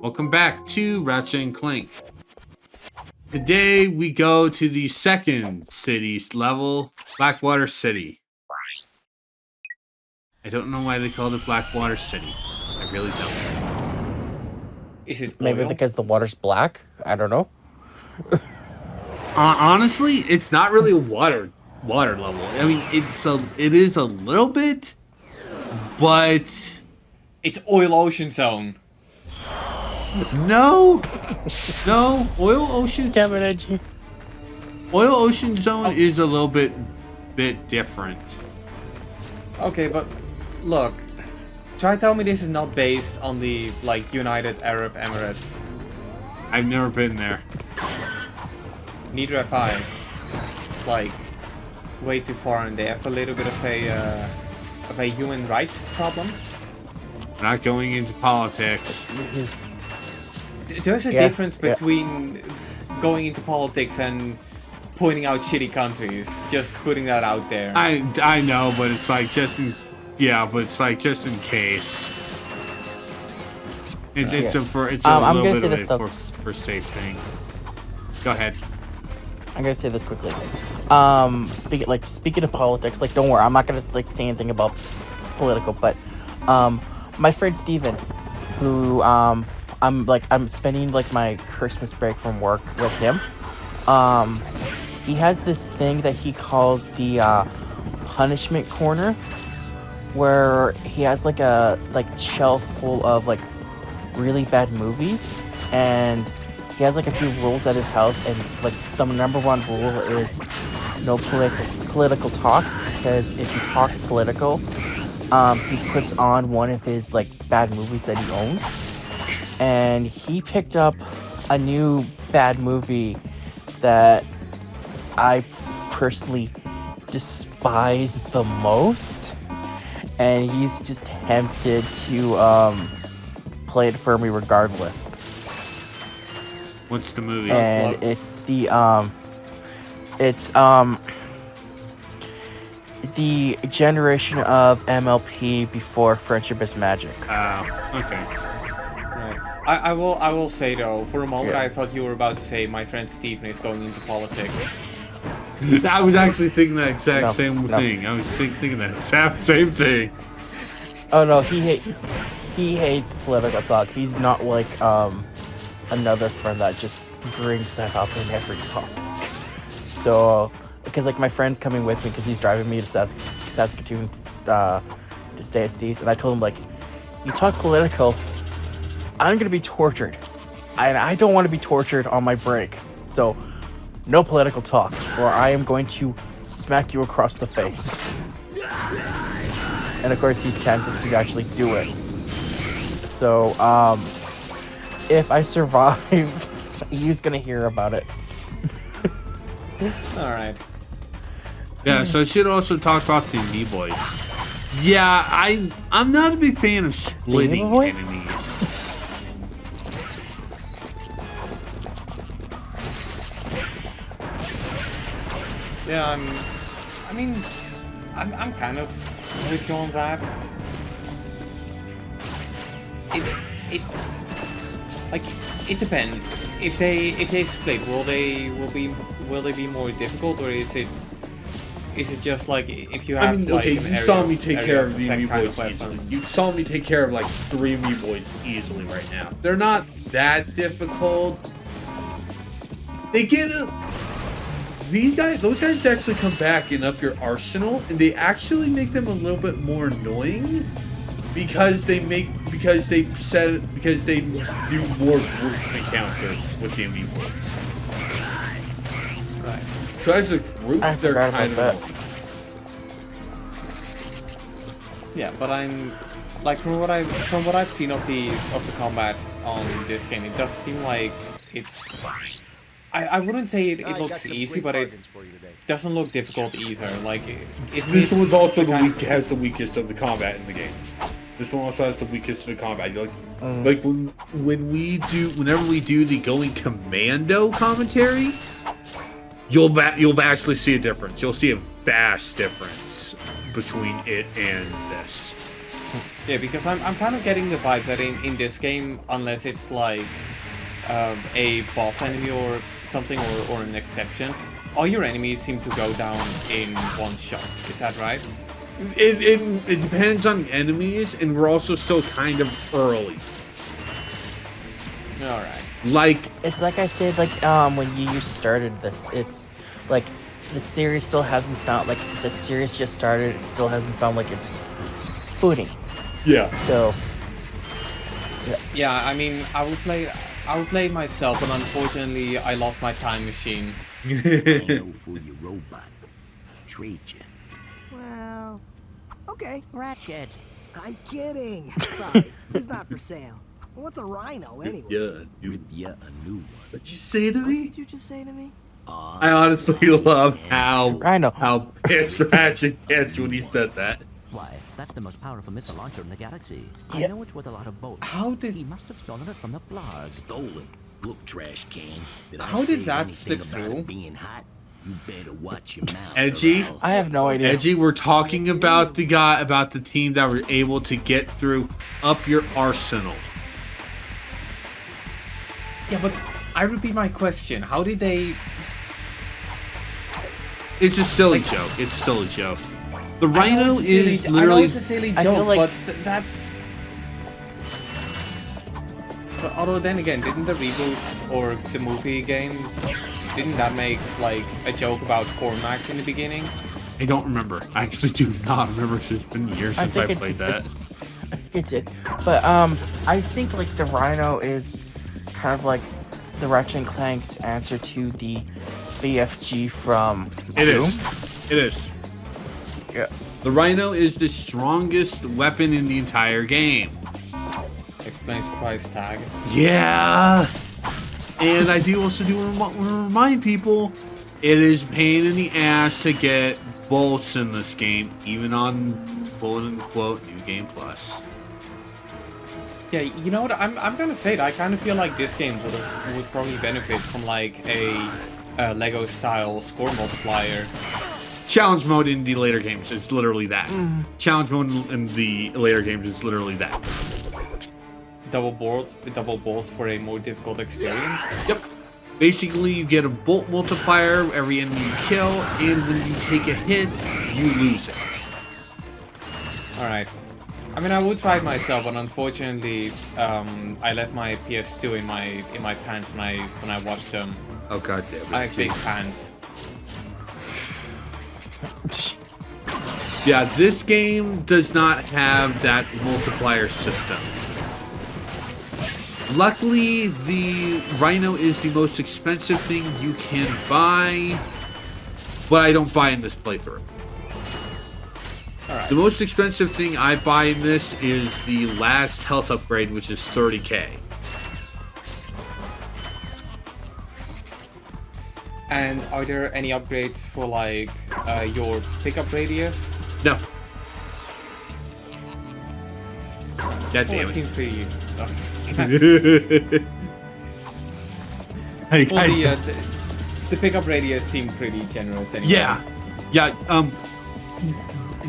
Welcome back to Ratchet and Clank. Today we go to the second city's level, Blackwater City. I don't know why they called it Blackwater City. I really don't. Is it Maybe oil? because the water's black? I don't know. Honestly, it's not really a water level. I mean, it is a little bit, but It's oil ocean zone. no, Oil Ocean Damn it, Edgy. Oil Ocean Zone is a little bit different. Okay, but look. Try tell me this is not based on the United Arab Emirates. I've never been there. Neither have I. It's way too far, and they have a little bit of a human rights problem. Not going into politics. There's a difference between going into politics and pointing out shitty countries. Just putting that out there. I know, but it's just in case. It's a I'm little gonna bit say of a this for safe thing. Go ahead. I'm gonna say this quickly. Speaking of politics, don't worry, I'm not gonna say anything about political, but my friend Steven, who I'm spending my Christmas break from work with him. He has this thing that he calls the punishment corner, where he has a shelf full of really bad movies, and he has a few rules at his house, and the number one rule is no political talk, because if you talk political, he puts on one of his bad movies that he owns. And he picked up a new bad movie that I personally despise the most, and he's just tempted to play it for me regardless. What's the movie? And it's the generation of MLP before Friendship is Magic. Oh, okay. Right. I will say though, for a moment I thought you were about to say my friend Steven is going into politics. I was actually thinking that exact same thing. I was thinking that exact same thing. Oh no, he hates political talk. He's not like another friend that just brings that up in every talk. So, because my friend's coming with me because he's driving me to Saskatoon to stay at Steve's, and I told him you talk political, I'm gonna be tortured, and I don't want to be tortured on my break. So, no political talk, or I am going to smack you across the face. And of course, he's tempted to actually do it. So, if I survive, he's gonna hear about it. Alright. Yeah, so I should also talk about the Amiiboids. Yeah, I'm not a big fan of splitting enemies. Yeah, I'm kind of with you on that. It depends. If they split, will they be more difficult, or is it just if you have you saw me take care of the Amiiboids easily. You saw me take care of 3 Amiiboids easily right now. They're not that difficult. Those guys actually come back and up your arsenal, and they actually make them a little bit more annoying because they do more group encounters with the Amiiboids. Right. So as a group, they're kind of annoying. Yeah, but from what I've seen of the combat on this game, it does seem like it's. I wouldn't say it looks easy, but it doesn't look difficult either. This one's also has the weakest of the combat in the games. This one also has the weakest of the combat. Whenever we do the going commando commentary, you'll actually see a difference. You'll see a vast difference between it and this. Yeah, because I'm kind of getting the vibe that in this game, unless it's like a boss enemy or something, or an exception, all your enemies seem to go down in one shot. Is that right? It depends on enemies, and we're also still kind of early. All right. Like, It's like I said, like when you started this, it's like the series still hasn't found, like the series just started, it still hasn't found like its footing. yeah. So Yeah, I mean, I would play myself, but unfortunately, I lost my time machine. Rhino for your robot. Trade you. Well, okay. Ratchet. I'm kidding. Sorry, he's not for sale. What's a rhino anyway? Yeah. Rip ya a new one. What'd you say to What me? did you just say to me? I honestly love Rhino. how pissed Ratchet gets when he said that. Why, that's the most powerful missile launcher in the galaxy. Yeah. I know it's worth a lot of bolts. How did- He must have stolen it from the Blars. Stolen. Look, trash can. Did I How did say that anything slip about through? it being hot? You better watch your mouth. Edgy? or I'll- I have no idea. Edgy, we're talking about the team that were able to get through up your arsenal. Yeah, but I repeat my question. How did they... It's a silly joke. It's a silly joke. The Rhino I know is I know literally. it's a silly I feel joke, like- but that's... But although then again, didn't the reboot or the movie game, didn't that make like a joke about Cormac in the beginning? I don't remember. I actually do not remember because it's been years since I think played that. It did, but I think like the Rhino is kind of like the Ratchet and Clank's answer to the BFG from It Doom. is. It is. Yeah. The Rhino is the strongest weapon in the entire game. Explains price tag. Yeah. And I do also remind people, it is a pain in the ass to get bolts in this game, even on quote unquote New Game Plus. Yeah, you know what? I'm gonna say that I kind of feel like this game would probably benefit from like a Lego style score multiplier. Challenge mode in the later games is literally that. Challenge mode in the later games is literally that. Double bolts for a more difficult experience. Yep. Basically, you get a bolt multiplier every enemy you kill, and when you take a hit, you lose it. All right. I mean, I would try it myself, but unfortunately, I left my PS2 in my pants when I watched them. Oh god damn it. I have big pants. Yeah, this game does not have that multiplier system. Luckily, the Rhino is the most expensive thing you can buy, but I don't buy in this playthrough. Alright. The most expensive thing I buy in this is the last health upgrade, which is 30k. And are there any upgrades for like your pickup radius? No. God Oh, damn it it. seems pretty. I- Well, the pickup radius seem pretty generous anyway. yeah.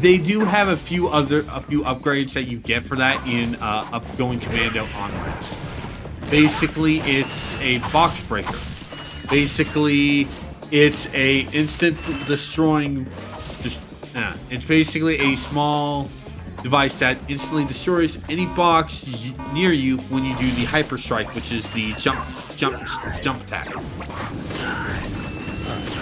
They do have a few upgrades that you get for that in Upgoing Commando onwards. Basically, it's a box breaker. Basically, it's a instant destroying. It's basically a small device that instantly destroys any box near you when you do the hyper strike, which is the jump attack.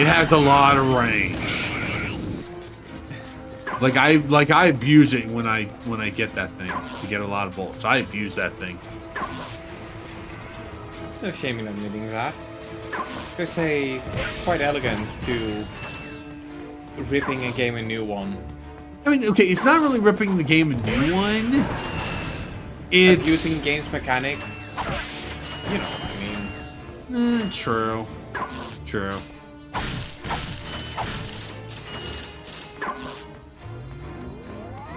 It has a lot of range. Like I abuse it when I get that thing to get a lot of bolts. I abuse that thing. No shame in admitting that. There's a quite elegance to ripping a game a new one. I mean, okay, it's not really ripping the game a new one. It's Using games mechanics. You know what I mean. True.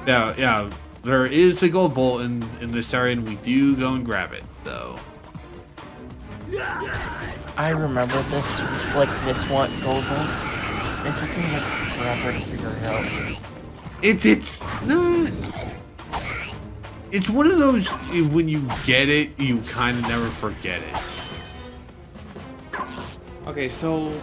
Yeah. There is a gold bolt in this area, and we do go and grab it, though. I remember this, like this one gold one. It took me like forever to figure it out. It's It's one of those, when you get it, you kind of never forget it. Okay, so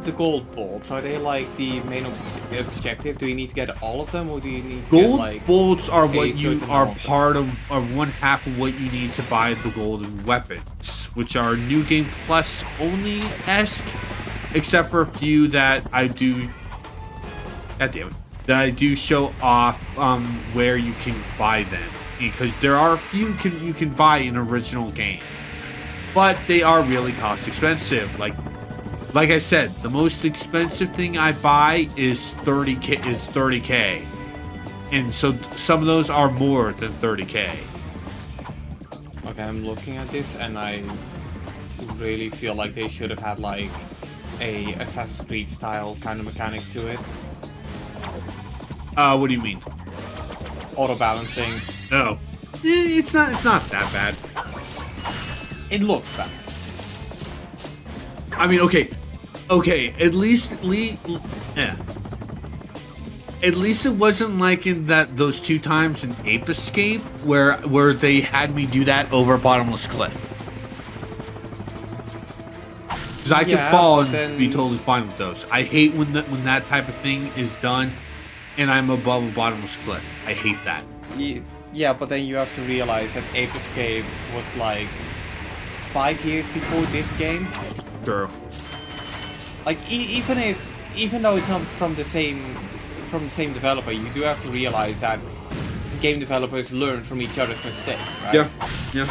the gold bolts, are they like the main objective? Do you need to get all of them, or do you need to Gold get like bolts are a what you certain are amount? part of, are one half of what you need to buy the golden weapons, which are New Game Plus only-esque, except for a few that I do, God damn it, that I do show off where you can buy them, because there are a few you can buy in original game, but they are really cost expensive. Like I said, the most expensive thing I buy is 30k, and so some of those are more than 30k. Okay, I'm looking at this and I really feel like they should have had like a Assassin's Creed style kind of mechanic to it. What do you mean? Auto balancing. No, it's not that bad. It looks bad. I mean, okay, at least it wasn't like in those 2 times in Ape Escape where they had me do that over a bottomless cliff. Because I could fall and be totally fine with those. I hate when that type of thing is done, and I'm above a bottomless cliff. I hate that. Yeah, but then you have to realize that Ape Escape was like 5 years before this game. Sure. Like even though it's not from the same developer, you do have to realize that game developers learn from each other's mistakes, right? Yeah.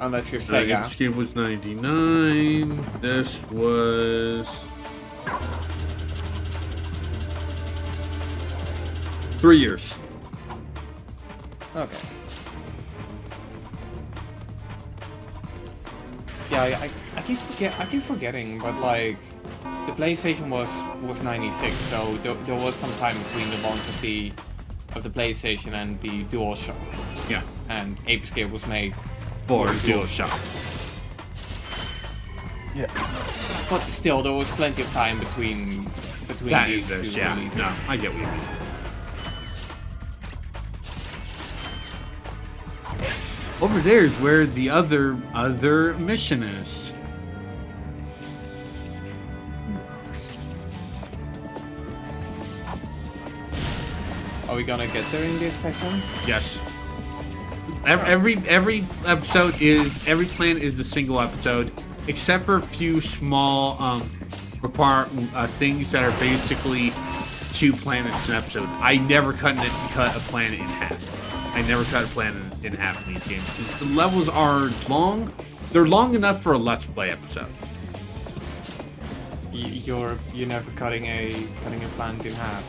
Unless you're Sega. This game was 99. This was 3 years. Okay. Yeah, I keep forgetting, but like the PlayStation was 96, so there was some time between the launch of the PlayStation and the DualShock. Yeah. And Ape Escape was made For DualShock. Yeah. But still, there was plenty of time between That these is this, two yeah. releases. No, I get what you mean. Over there is where the other mission is. Are we gonna get there in this session? Yes. Every episode every plan is a single episode, except for a few small things that are basically 2 planets an episode. I never cut a planet in half. I never cut a planet in half in these games because the levels are long. They're long enough for a Let's Play episode. You're never cutting a planet in half.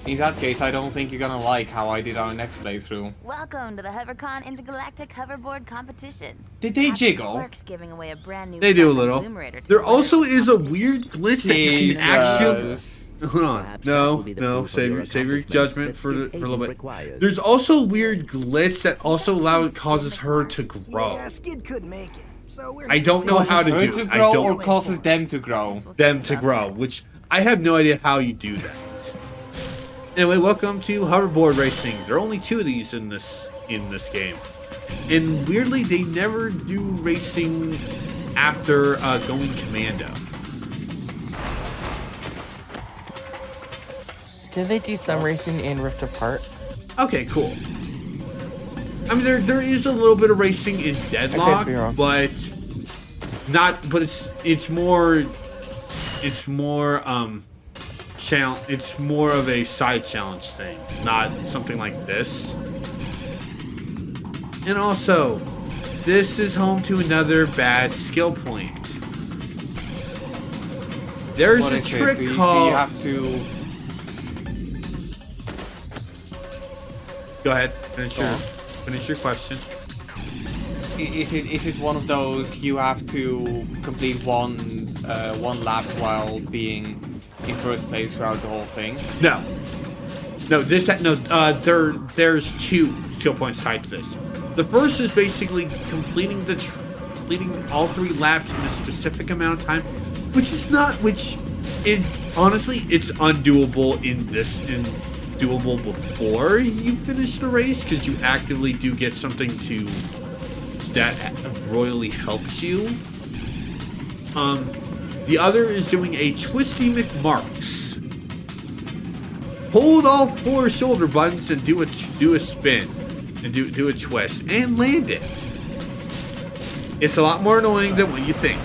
In that case, I don't think you're gonna like how I did our next playthrough. Welcome to the HoverCon Intergalactic Hoverboard Competition. Did they jiggle? Clerks giving away a brand new They do a Platinum little. Enumerator to There the winners also of the is a competition. weird glitch that you can actually. Jesus. Hold on. Perhaps that will be the No. proof of your Save your accomplishments judgment that for a state little aging bit. requires. There's also a weird glitch that also causes her to grow. Yeah, Skid couldn't make it. So we're I don't know how to Her do to it. I grow don't or causes them to grow? them to grow, which I have no idea how you do that. Anyway, welcome to hoverboard racing. There are only 2 of these in this game, and weirdly, they never do racing after going commando. Did they do some racing in Rift Apart? Okay, cool. I mean, there is a little bit of racing in Deadlock, be wrong. but not. But it's more it's more of a side challenge thing, not something like this. And also, this is home to another bad skill point. There's What a is it? trick Do you called. have to? Go ahead, finish your question. Is it one of those you have to complete one lap while being in first place throughout the whole thing? No. There's 2 skill points tied to this. The first is basically completing all 3 laps in a specific amount of time, honestly, it's undoable in doable before you finish the race, because you actively do get something that royally helps you. The other is doing a Twisty McMarks. Hold all 4 shoulder buttons and do a spin and do a twist and land it. It's a lot more annoying than what you think.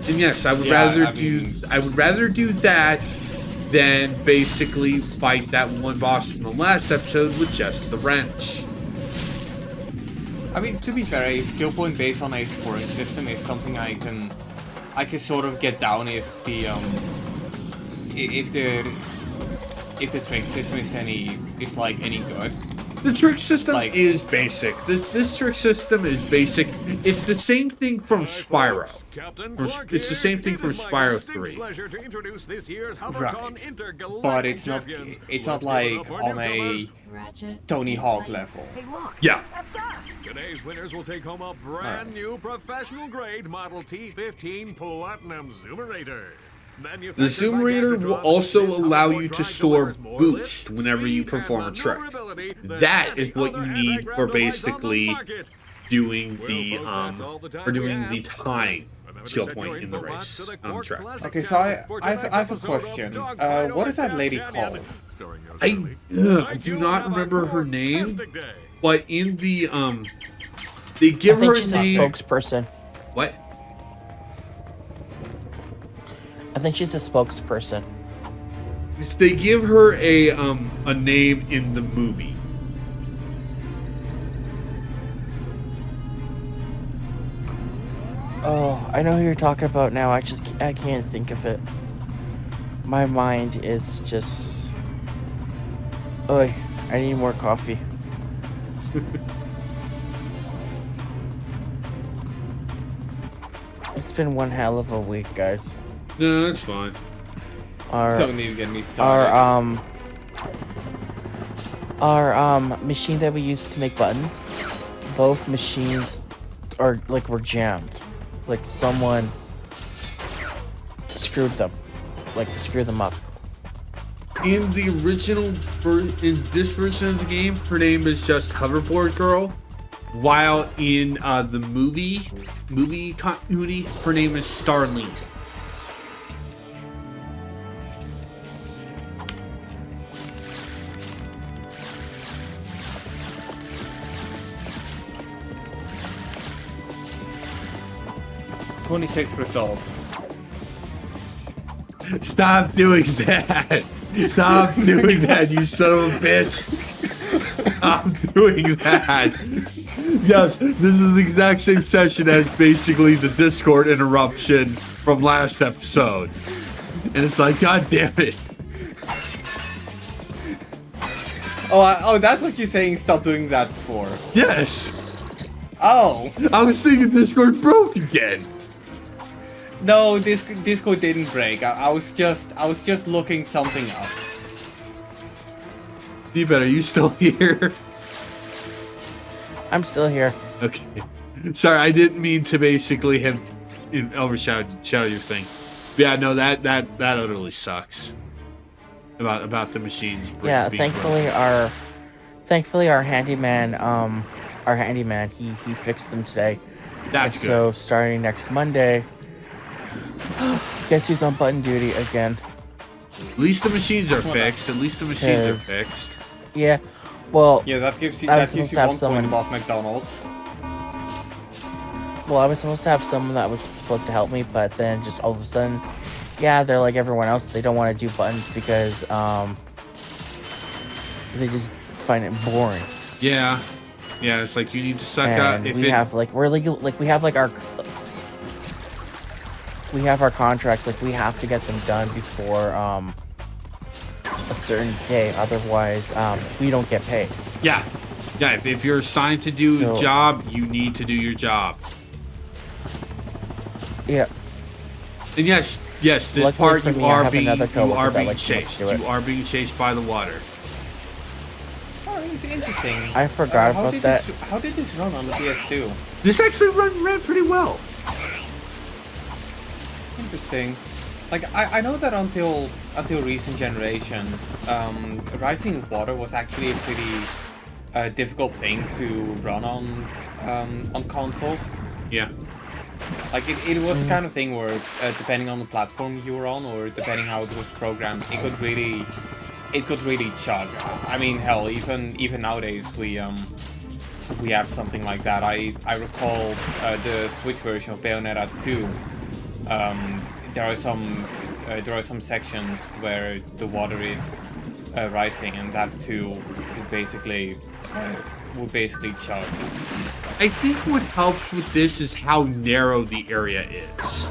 And yes, I would rather do that than basically fight that one boss from the last episode with just the wrench. I mean, to be fair, a skill point based on a scoring system is something I can sort of get down if the trick system is any good. The trick system is basic. This trick system is basic. It's the same thing from Spyro. It's the same thing from Spyro 3. Right. But it's not like on a Tony Hawk level. Hey, look. Yeah. That's us. Today's winners will take home a brand new professional grade Model T15 Platinum Zoomerator. The Zoomerator will also allow you to store boost whenever you perform a trick. That is what you need for basically doing the time skill point in the race on the track. Okay, so I have a question. What is that lady called? I do not remember her name, but in the they give her a she's name. a spokesperson. What? I think she's a spokesperson. They give her a name in the movie. Oh, I know who you're talking about now. I can't think of it. My mind is just... Oy, I need more coffee. It's been one hell of a week, guys. No, that's fine. Don't need to get me started. Our machine that we used to make buttons, both machines were jammed. Like someone screwed them up. In the original, in this version of the game, her name is just Hoverboard Girl, while in the movie continuity, her name is Starline. $26 results. Stop doing that! Stop doing that, you son of a bitch! Stop doing that! Yes, this is the exact same session as basically the Discord interruption from last episode. And it's like, god damn it. Oh, that's what you're saying stop doing that for. Yes! Oh! I was thinking Discord broke again. No, Discord didn't break. I was just looking something up. D-Bet, are you still here? I'm still here. Okay. Sorry, I didn't mean to basically have overshadow your thing. But yeah, no, that utterly sucks. About the machines. Yeah, being thankfully our handyman, he fixed them today. That's and good. So starting next Monday, guess who's on button duty again? At least the machines are fixed. Yeah, well, Yeah, that gives you I was 1 supposed to have point someone- above McDonald's. Well, I was supposed to have someone that was supposed to help me, but then just all of a sudden, yeah, they're like everyone else. They don't want to do buttons because they just find it boring. Yeah, it's like you need to suck And up. we have our contracts. Like we have to get them done before a certain day. Otherwise, we don't get paid. Yeah. If you're assigned to do a job, you need to do your job. Yeah. And yes, this Luckily part for you me, I are have being another coworker that being likes to chased. do it. You are being chased by the water. Oh, interesting. I forgot about that. How did this run on the PS2? This actually ran pretty well. Interesting. Like, I know that until recent generations, rising water was actually a pretty difficult thing to run on consoles. Yeah. Like, it was the kind of thing where, depending on the platform you were on, or depending how it was programmed, it could really chug. I mean, hell, even nowadays we have something like that. I recall the Switch version of Bayonetta 2. There are some sections where the water is rising, and that too would basically chug. I think what helps with this is how narrow the area is.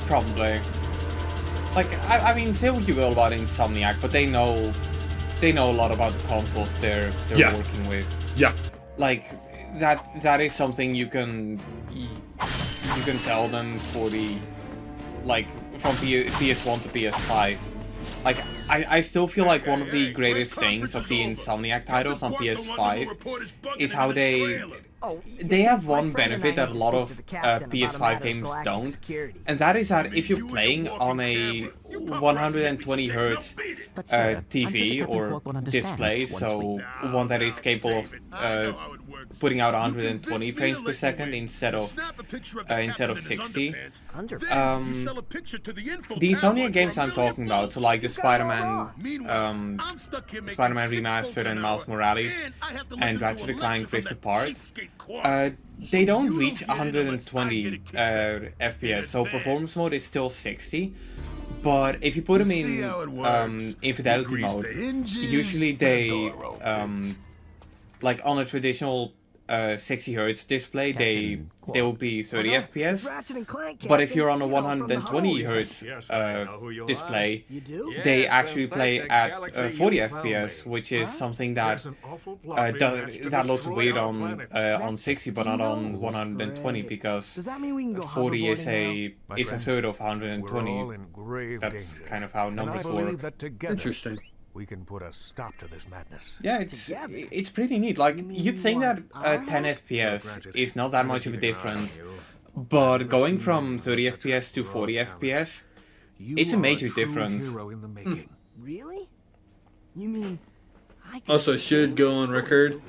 Probably. Like, I mean, say what you will about Insomniac, but they know a lot about the consoles they're working with. Yeah. Like, that is something you can tell them for the, like, from PS1 to PS5. Like, I still feel like one of the greatest things of the Insomniac titles on PS5 is how they have one benefit that a lot of PS5 games don't, and that is that if you're playing on a 120 Hz TV or display, so one that is capable of putting out 120 frames per second instead of 60. The Insomniac games I'm talking about, so like the Spider-Man Remastered and Miles Morales and Ratchet & Clank Rift Apart, they don't reach 120 FPS, so performance mode is still 60. But if you put them in infidelity mode, usually they like on a traditional 60 Hz display, they will be 30 FPS. But if you're on a 120 Hz display, they actually play at 40 FPS, which is something that that looks weird on 60, but not on 120, because 40 is a third of 120. That's kind of how numbers work. Interesting. We can put a stop to this madness. Yeah, it's pretty neat. Like, you'd think that 10 FPS is not that much of a difference, but going from 30 FPS to 40 FPS, it's a major difference. Really? You mean Also, should go on record.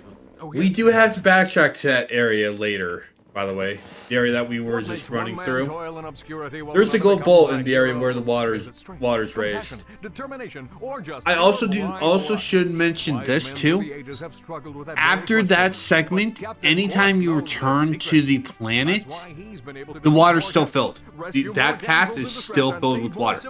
We do have to backtrack to that area later, by the way. The area that we were just running through. There's the gold bolt in the area where the water's raised. I also should mention this too. After that segment, anytime you return to the planet, the water's still filled. That path is still filled with water.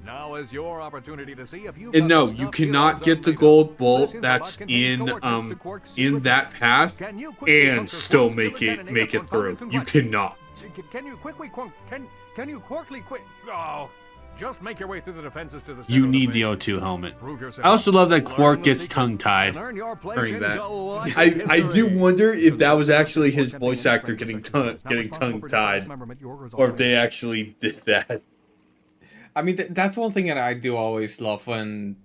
Now is your opportunity to see if you. And no, you cannot get the gold bolt that's in that path and still make it through. You cannot. Can you quickly quit? Oh, just make your way through the defenses to the. You need the O2 helmet. I also love that Quark gets tongue-tied during that. I do wonder if that was actually his voice actor getting tongue-tied, or if they actually did that. I mean, that's one thing that I do always love, when,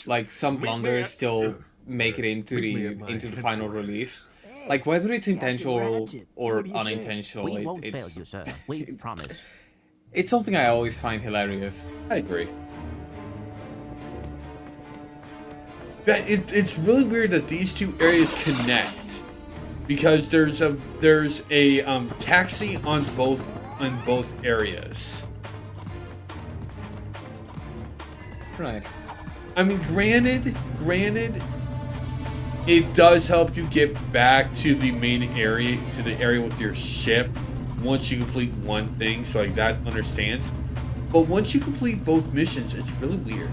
like, some blunders still make it into the final release. Like, whether it's intentional or unintentional, We won't fail you, sir. We promise. It's something I always find hilarious. I agree. Yeah, it's really weird that these two areas connect, because there's a taxi on both areas. Right. I mean, granted, it does help you get back to the main area, to the area with your ship, once you complete one thing, so like that understands. But once you complete both missions, it's really weird.